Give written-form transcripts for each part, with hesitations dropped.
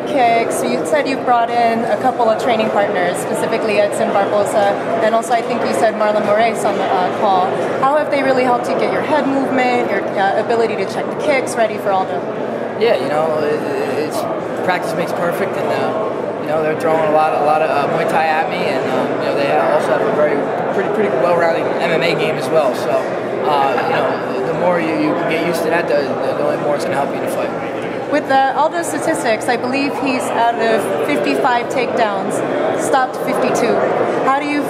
Kicks. You said you brought in a couple of training partners, specifically Edson Barbosa, and also I think you said Marlon Moraes on the call. How have they really helped you get your head movement, your ability to check the kicks, ready for Aldo? Yeah, it's practice makes perfect, and they're throwing a lot of Muay Thai at me, and they also have a pretty well-rounded MMA game as well. So the more you can get used to that, the only more it's going to help you in the fight. With Aldo's statistics, I believe he's out of 55 takedowns, stopped 52. How do you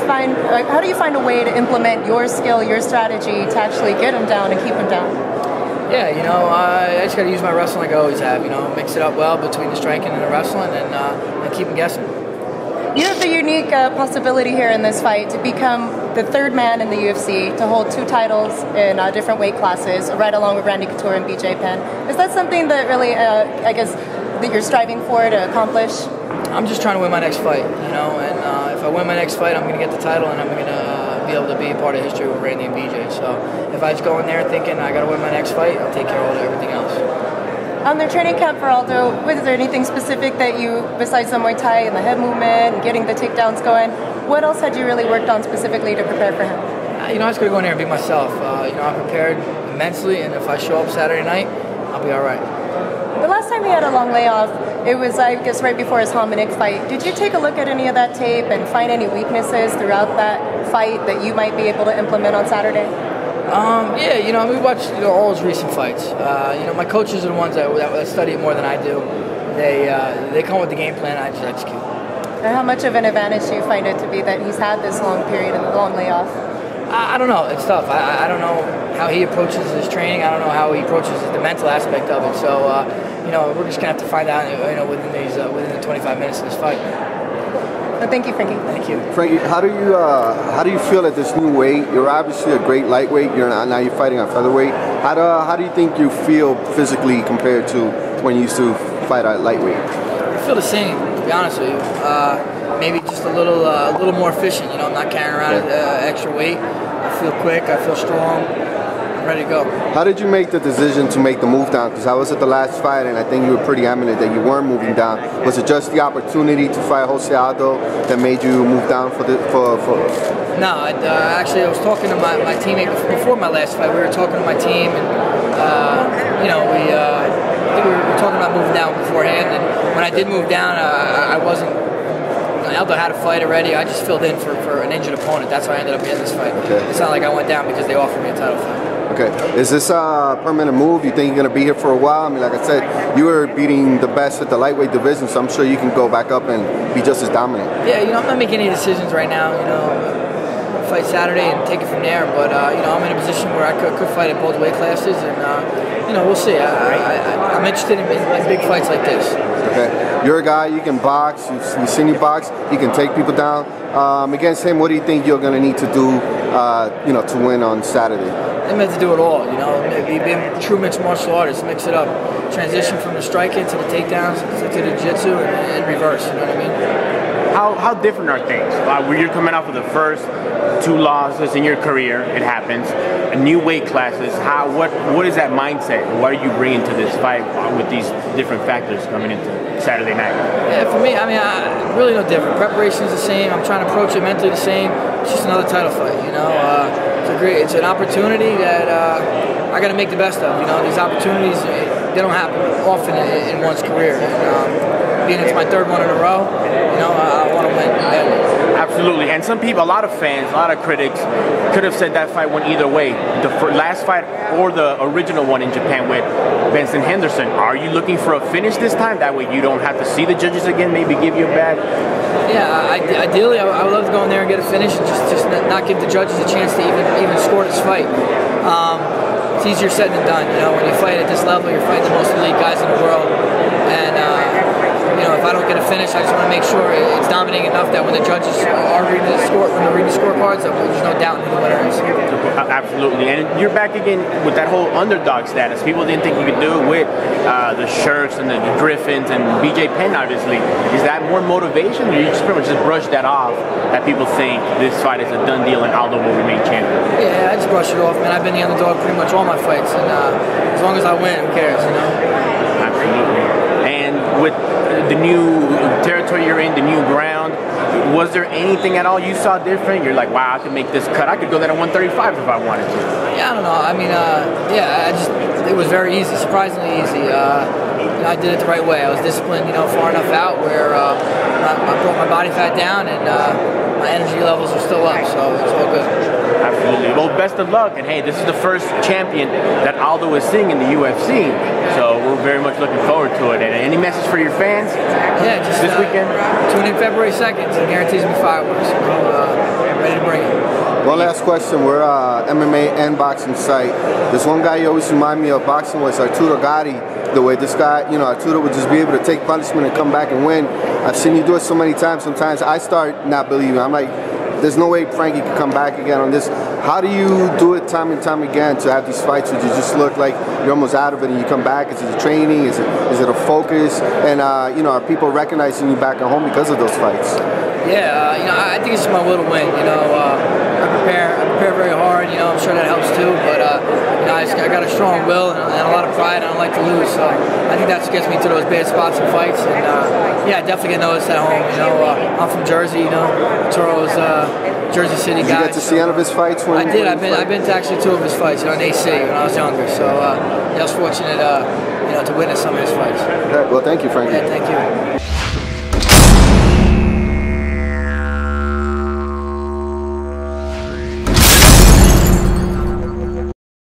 find a way to implement your skill, your strategy to actually get him down and keep him down? Yeah, I just got to use my wrestling like I always have. Mix it up well between the striking and the wrestling, and keep them guessing. You have the unique possibility here in this fight to become the third man in the UFC to hold 2 titles in different weight classes, right along with Randy Couture and BJ Penn. Is that something that really, I guess, that you're striving for to accomplish? I'm just trying to win my next fight, and if I win my next fight, I'm going to get the title, and I'm going to be able to be a part of history with Randy and BJ. So if I just go in there thinking I got to win my next fight, I'll take care of everything else. On their training camp for Aldo, was there anything specific that you, besides the Muay Thai and the head movement and getting the takedowns going, what else had you really worked on specifically to prepare for him? I just got to go in there and be myself. I'm prepared immensely, and if I show up Saturday night, I'll be all right. The last time he had a long layoff, it was, I guess, right before his Hominick fight. Did you take a look at any of that tape and find any weaknesses throughout that fight that you might be able to implement on Saturday? Yeah, we watched all his recent fights. My coaches are the ones that study it more than I do. They come with the game plan, and I just execute. And how much of an advantage do you find it to be that he's had this long period and long layoff? I don't know. It's tough. I don't know how he approaches his training. I don't know how he approaches the mental aspect of it. So, we're just gonna have to find out, within the 25 minutes of this fight. Well, thank you, Frankie. Thank you, Frankie. How do you feel at this new weight? You're obviously a great lightweight. Now you're fighting at featherweight. How do you think you feel physically compared to when you used to fight at lightweight? I feel the same, to be honest with you. Maybe just a little more efficient. I'm not carrying around extra weight. I feel quick. I feel strong. I'm ready to go. How did you make the decision to make the move down? Because I was at the last fight, and I think you were pretty eminent that you weren't moving down. Was it just the opportunity to fight Jose Aldo that made you move down for? No, actually, I was talking to my teammate before my last fight. We were talking to my team, and I think we were talking about moving down beforehand. And when I did move down, I wasn't. Aldo had a fight already. I just filled in for an injured opponent. That's how I ended up getting this fight. Okay. It's not like I went down because they offered me a title fight. Okay. Is this a permanent move? You think you're going to be here for a while? I mean, like I said, you were beating the best at the lightweight division, so I'm sure you can go back up and be just as dominant. Yeah, I'm not making any decisions right now. Fight Saturday and take it from there. But I'm in a position where I could fight at both weight classes, and we'll see. I'm interested in big fights like this. Okay. You're a guy, you can box, you've seen you box, you can take people down. Against him, what do you think you're going to need to do, to win on Saturday? I'm meant to do it all, be true mixed martial artists, mix it up. Transition from the striking to the takedowns, to the jiu-jitsu, and reverse, you know what I mean? How different are things? When you're coming off of the first 2 losses in your career, it happens. New weight classes. What is that mindset? What are you bringing to this fight with these different factors coming into Saturday night? Yeah, for me, I really no different. Preparation is the same. I'm trying to approach it mentally the same. It's just another title fight. It's an opportunity that I got to make the best of. These opportunities, they don't happen often in one's career. And, being it's my 3rd one in a row, I want to win. Absolutely, and some people, a lot of fans, a lot of critics could have said that fight went either way. The last fight or the original one in Japan with Benson Henderson. Are you looking for a finish this time? That way you don't have to see the judges again, maybe give you a bad... Yeah, ideally I would love to go in there and get a finish and just not give the judges a chance to even score this fight. It's easier said than done. When you fight at this level, you're fighting the most elite guys in the world, and if I don't get a finish, I just want to make sure it's dominating enough that when the judges are reading the scorecards, there's no doubt who the winner is. Absolutely, and you're back again with that whole underdog status. People didn't think you could do it with the Shirks and the Griffins and BJ Penn, obviously. Is that more motivation, or you just pretty much just brush that off, that people think this fight is a done deal and Aldo will remain champion? Yeah, I just brush it off, man. I've been the underdog pretty much all my fights, and as long as I win, who cares, Absolutely. And with the new territory you're in, the new ground. Was there anything at all you saw different? You're like, wow, I could make this cut. I could go there at 135 if I wanted to. Yeah, I don't know. I mean, it was very easy, surprisingly easy. I did it the right way. I was disciplined, far enough out where I brought my body fat down and my energy levels are still up, so it's all good. Absolutely. Well, best of luck. And hey, this is the first champion that Aldo is seeing in the UFC, so we're very much looking forward to it. And any message for your fans? Yeah, just this weekend. Tune in February 2nd. It guarantees me fireworks. I'm ready to bring it. One last question. We're MMA and boxing site. There's one guy you always remind me of boxing was Arturo Gatti. The way this guy, Arturo would just be able to take punishment and come back and win. I've seen you do it so many times. Sometimes I start not believing. I'm like, there's no way Frankie could come back again on this. How do you do it time and time again to have these fights where you just look like you're almost out of it and you come back? Is it a training? Is it a focus? And are people recognizing you back at home because of those fights? Yeah, I think it's my will to win. I prepare very hard. I'm sure that helps too. But I got a strong will and a lot of pride. I don't like to lose, so I think that's what gets me to those bad spots in fights. And I definitely get noticed at home. I'm from Jersey. Toro's Jersey City guy. Did you get to see any of his fights? I did. I've been to actually 2 of his fights. In AC when I was younger. So I was fortunate, to witness some of his fights. Well, thank you, Frankie. Yeah, thank you.